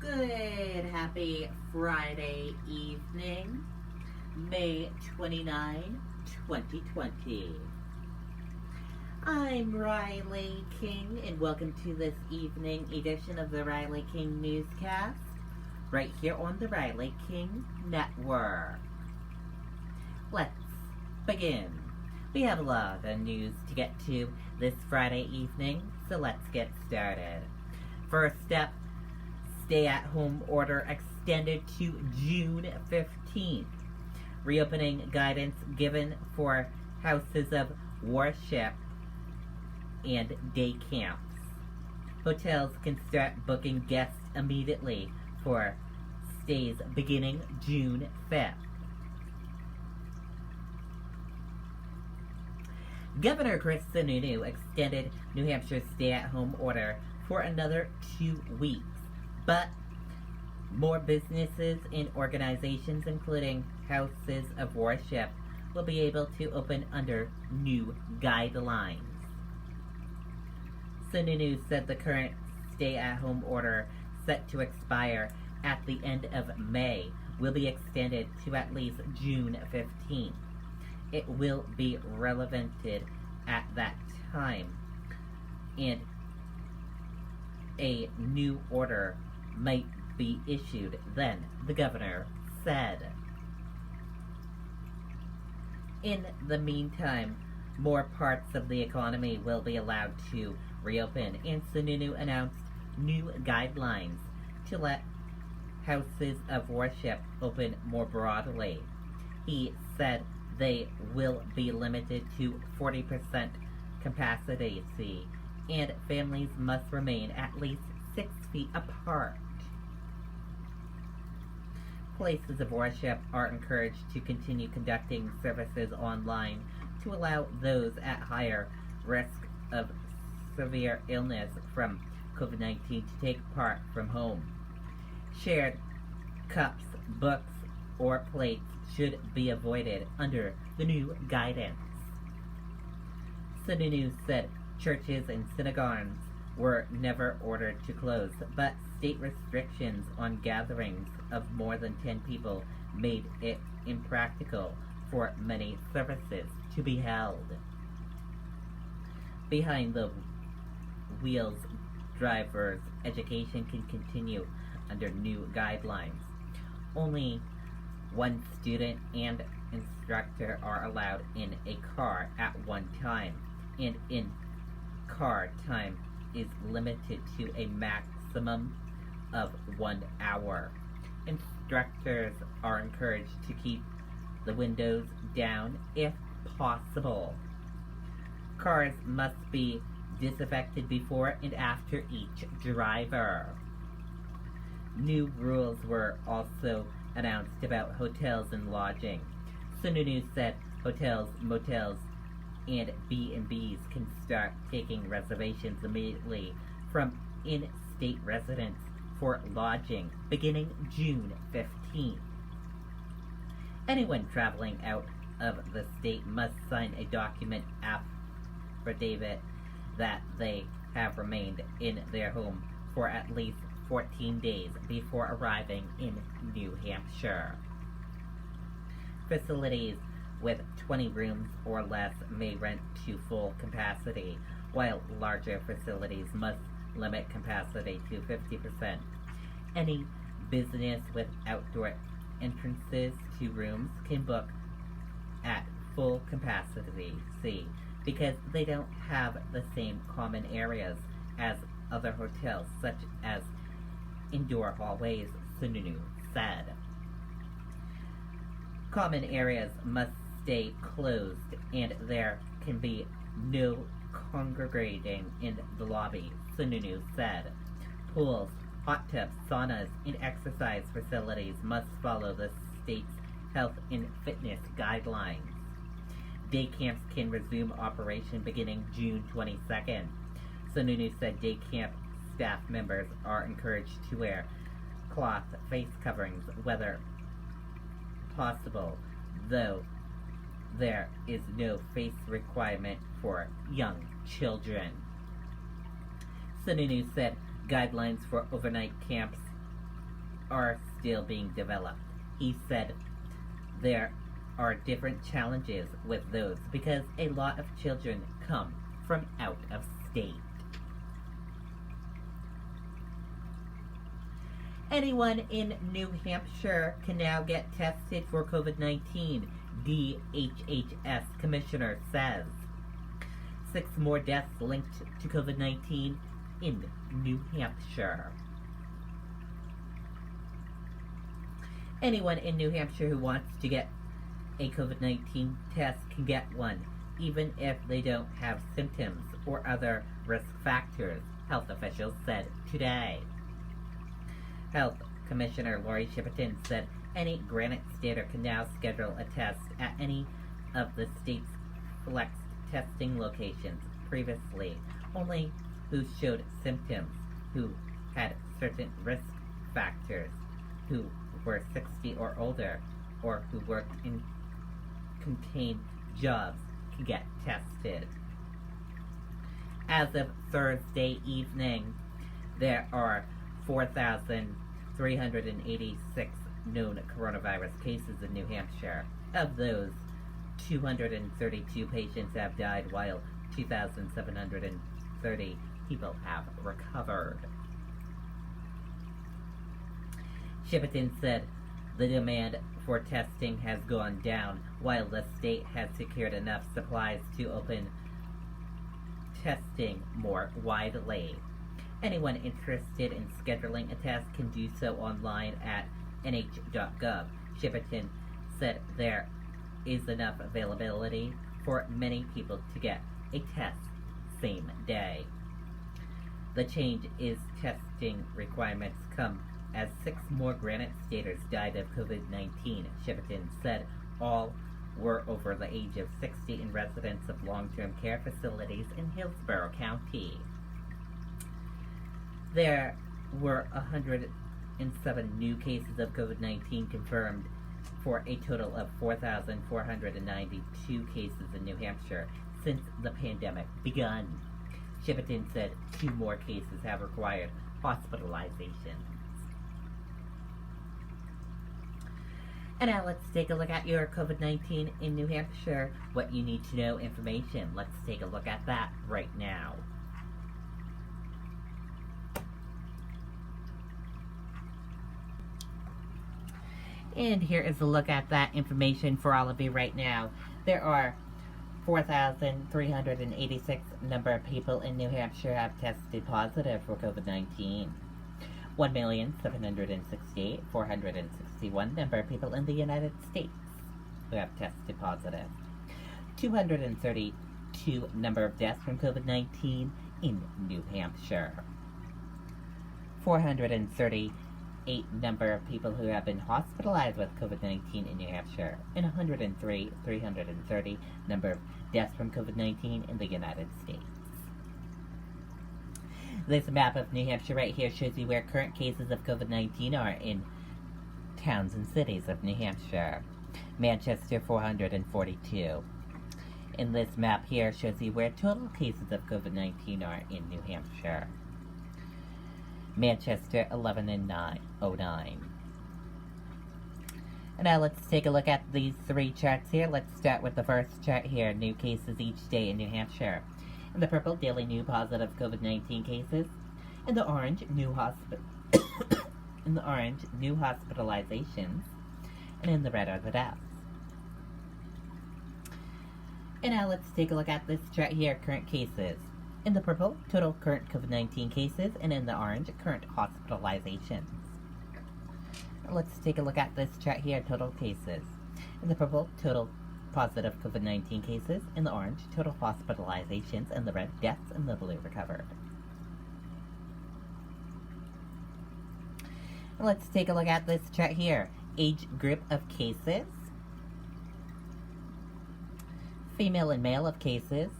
Good, happy Friday evening, May 29, 2020. I'm Riley King, and welcome to this evening edition of the Riley King Newscast, right here on the Riley King Network. Let's begin. We have a lot of news to get to this Friday evening, so let's get started. First up, stay-at-home order extended to June 15th. Reopening guidance given for houses of worship and day camps. Hotels can start booking guests immediately for stays beginning June 5th. Governor Chris Sununu extended New Hampshire's stay-at-home order for another 2 weeks. But more businesses and organizations, including houses of worship, will be able to open under new guidelines. Sununu said the current stay-at-home order, set to expire at the end of May, will be extended to at least June 15th. It will be relevant at that time, and a new order might be issued then, the governor said. In the meantime, more parts of the economy will be allowed to reopen, and Sununu announced new guidelines to let houses of worship open more broadly. He said they will be limited to 40% capacity, and families must remain at least 6 feet apart. Places of worship are encouraged to continue conducting services online to allow those at higher risk of severe illness from COVID-19 to take part from home. Shared cups, books, or plates should be avoided under the new guidance. Sununu said churches and synagogues were never ordered to close, but state restrictions on gatherings of more than 10 people made it impractical for many services to be held. Behind the wheels drivers' education can continue under new guidelines. Only one student and instructor are allowed in a car at one time, and in-car time is limited to a maximum of 1 hour. Instructors are encouraged to keep the windows down if possible. Cars must be disinfected before and after each driver. New rules were also announced about hotels and lodging. Sununu said hotels, motels, and B&Bs can start taking reservations immediately from in-state residents for lodging beginning June 15th. Anyone traveling out of the state must sign a document affidavit that they have remained in their home for at least 14 days before arriving in New Hampshire. Facilities with 20 rooms or less may rent to full capacity, while larger facilities must limit capacity to 50%. Any business with outdoor entrances to rooms can book at full capacity, because they don't have the same common areas as other hotels, such as indoor hallways, Sununu said. Common areas must stay closed, and there can be no congregating in the lobby, Sununu said. Pools, hot tubs, saunas, and exercise facilities must follow the state's health and fitness guidelines. Day camps can resume operation beginning June 22nd. Sununu said day camp staff members are encouraged to wear cloth face coverings whether possible, though there is no face requirement for young children. Sununu said guidelines for overnight camps are still being developed. He said there are different challenges with those because a lot of children come from out of state. Anyone in New Hampshire can now get tested for COVID-19, DHHS Commissioner says. 6 more deaths linked to COVID-19 in New Hampshire. Anyone in New Hampshire who wants to get a COVID-19 test can get one, even if they don't have symptoms or other risk factors, health officials said today. Health Commissioner Lori Shipperton said any Granite Stater can now schedule a test at any of the state's flex testing locations. Previously, only who showed symptoms, who had certain risk factors, who were 60 or older, or who worked in contained jobs can get tested. As of Thursday evening, there are 4,386 known coronavirus cases in New Hampshire. Of those, 232 patients have died, while 2,730 people have recovered. Shipperton said the demand for testing has gone down, while the state has secured enough supplies to open testing more widely. Anyone interested in scheduling a test can do so online at nh.gov. Shipperton said there is enough availability for many people to get a test same day. The change is testing requirements come as 6 more Granite Staters died of COVID-19. Shipperton said all were over the age of 60 and residents of long-term care facilities in Hillsborough County. There were 107 new cases of COVID-19 confirmed for a total of 4,492 cases in New Hampshire since the pandemic begun. Shipperton said 2 more cases have required hospitalization. And now let's take a look at your COVID-19 in New Hampshire, what you need to know information. Let's take a look at that right now. And here is a look at that information for all of you right now. There are 4,386 number of people in New Hampshire have tested positive for COVID-19. 1,768,461 number of people in the United States who have tested positive. 232 number of deaths from COVID-19 in New Hampshire. 438 number of people who have been hospitalized with COVID-19 in New Hampshire, and 330 number of deaths from COVID-19 in the United States. This map of New Hampshire right here shows you where current cases of COVID-19 are in towns and cities of New Hampshire. Manchester, 442. And this map here shows you where total cases of COVID-19 are in New Hampshire. Manchester, 11,909. And now let's take a look at these 3 charts here. Let's start with the first chart here, new cases each day in New Hampshire. In the purple, daily new positive COVID-19 cases. In the orange, new in the orange, new hospitalizations. And in the red are the deaths. And now let's take a look at this chart here, current cases. In the purple, total current COVID-19 cases, and in the orange, current hospitalizations. Let's take a look at this chart here, total cases. In the purple, total positive COVID-19 cases. In the orange, total hospitalizations. In the red, deaths. In the blue, recovered. Let's take a look at this chart here. Age group of cases. Female and male of cases.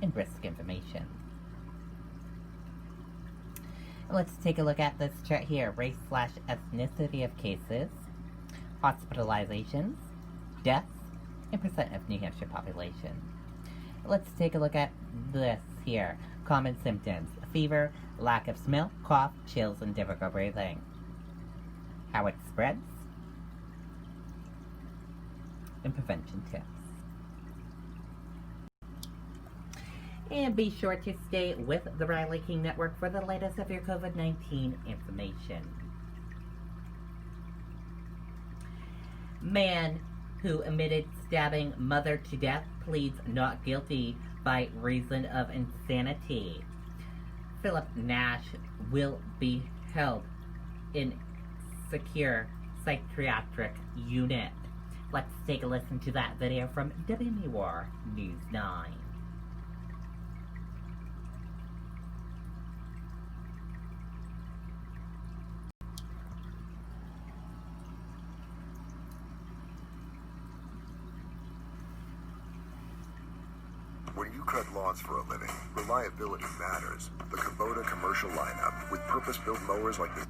And risk information. Let's take a look at this chart here. Race/ethnicity of cases. Hospitalizations. Deaths. And percent of New Hampshire population. Let's take a look at this here. Common symptoms: fever, lack of smell, cough, chills, and difficult breathing. how it spreads, and prevention tips. And be sure to stay with the Riley King Network for the latest of your COVID-19 information. Man who admitted stabbing mother to death pleads not guilty by reason of insanity. Philip Nash will be held in secure psychiatric unit. Let's take a listen to that video from WMUR News 9. When you cut lawns for a living, reliability matters. The Kubota commercial lineup with purpose-built mowers like this.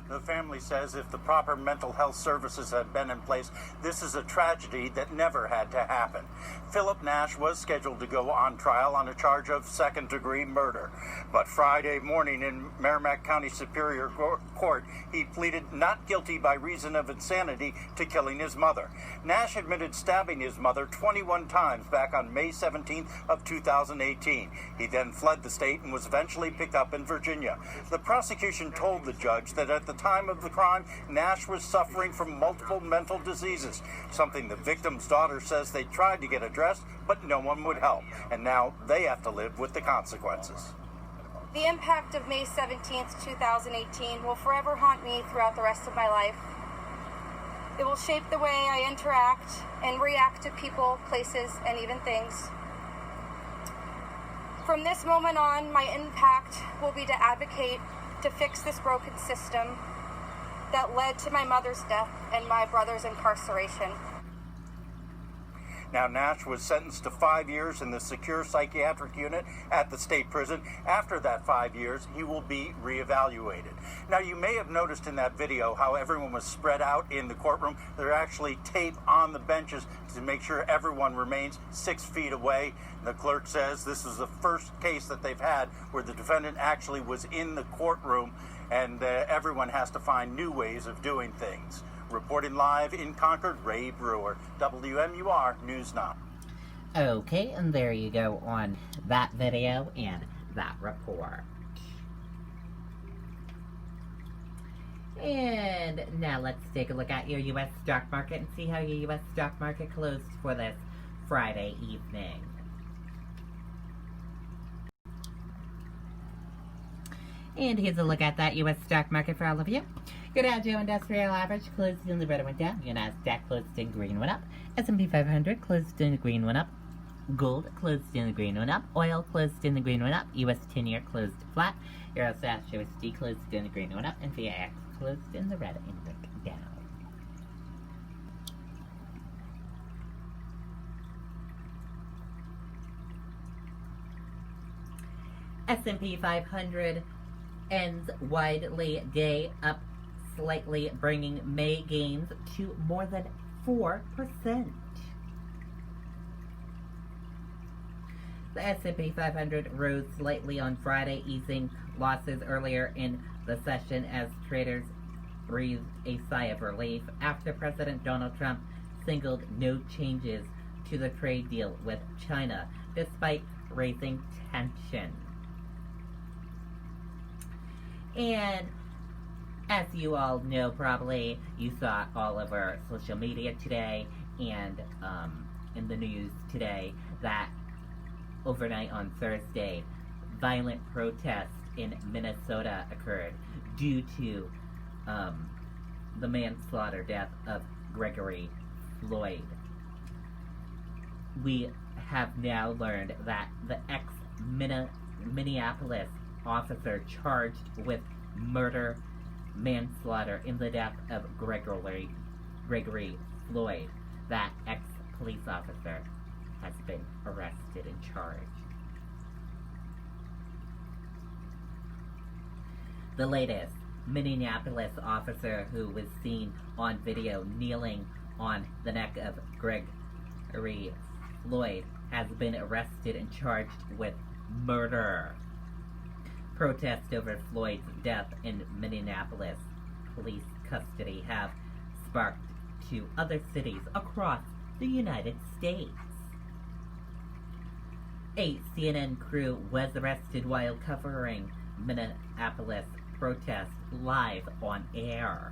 The family says if the proper mental health services had been in place, this is a tragedy that never had to happen. Philip Nash was scheduled to go on trial on a charge of second-degree murder. But Friday morning in Merrimack County Superior Court, he pleaded not guilty by reason of insanity to killing his mother. Nash admitted stabbing his mother 21 times back on May 17th of 2018. He then fled the state and was eventually picked up in Virginia. The prosecution told the judge that at the time of the crime, Nash was suffering from multiple mental diseases, something the victim's daughter says they tried to get addressed, but no one would help, and now they have to live with the consequences. The impact of May 17th, 2018 will forever haunt me throughout the rest of my life. It will shape the way I interact and react to people, places, and even things. From this moment on, my impact will be to advocate to fix this broken system that led to my mother's death and my brother's incarceration. Now, Nash was sentenced to 5 years in the secure psychiatric unit at the state prison. After that 5 years, he will be reevaluated. Now, you may have noticed in that video how everyone was spread out in the courtroom. There are actually tape on the benches to make sure everyone remains 6 feet away. The clerk says this is the first case that they've had where the defendant actually was in the courtroom, and everyone has to find new ways of doing things. Reporting live in Concord, Ray Brewer, WMUR News 9. Okay, and there you go on that video and that report. And now let's take a look at your U.S. stock market and see how your U.S. stock market closed for this Friday evening. And here's a look at that U.S. stock market for all of you. Your Dow Jones Industrial Average closed in the red and went down. Your Nasdaq closed in green, went up. S&P 500 closed in the green, went up. Gold closed in the green, went up. Oil closed in the green, went up. U.S. 10-year closed flat. Eurostat USD closed in the green, went up. And VIX closed in the red and went down. S&P 500 ends widely day up slightly, bringing May gains to more than 4%. The S&P 500 rose slightly on Friday, easing losses earlier in the session as traders breathed a sigh of relief after President Donald Trump signaled no changes to the trade deal with China, despite raising tension. And as you all know, probably, you saw all over social media today and in the news today that overnight on Thursday, violent protests in Minnesota occurred due to the manslaughter death of Gregory Floyd. We have now learned that the ex-Minneapolis officer charged with murder, manslaughter in the death of Gregory Floyd, that ex-police officer has been arrested and charged. The latest, Minneapolis officer who was seen on video kneeling on the neck of Gregory Floyd has been arrested and charged with murder. Protest over Floyd's death in Minneapolis. Police custody have sparked to other cities across the United States. A CNN crew was arrested while covering Minneapolis protest live on air.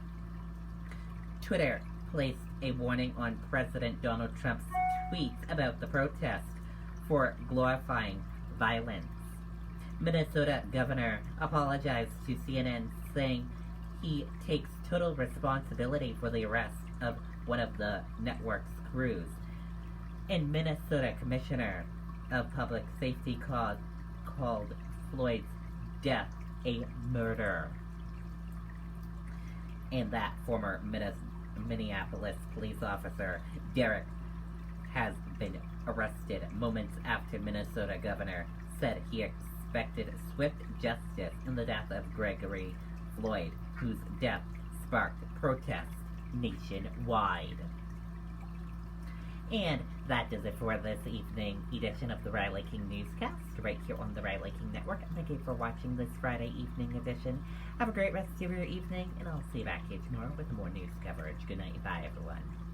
Twitter placed a warning on President Donald Trump's tweets about the protest for glorifying violence. Minnesota governor apologized to CNN, saying he takes total responsibility for the arrest of one of the network's crews. And Minnesota Commissioner of Public Safety called Floyd's death a murder. And that former Minneapolis police officer, Derek, has been arrested moments after Minnesota governor said he expected swift justice in the death of Gregory Floyd, whose death sparked protests nationwide. And that does it for this evening edition of the Riley King Newscast, right here on the Riley King Network. Thank you for watching this Friday evening edition. Have a great rest of your evening, and I'll see you back here tomorrow with more news coverage. Good night and bye, everyone.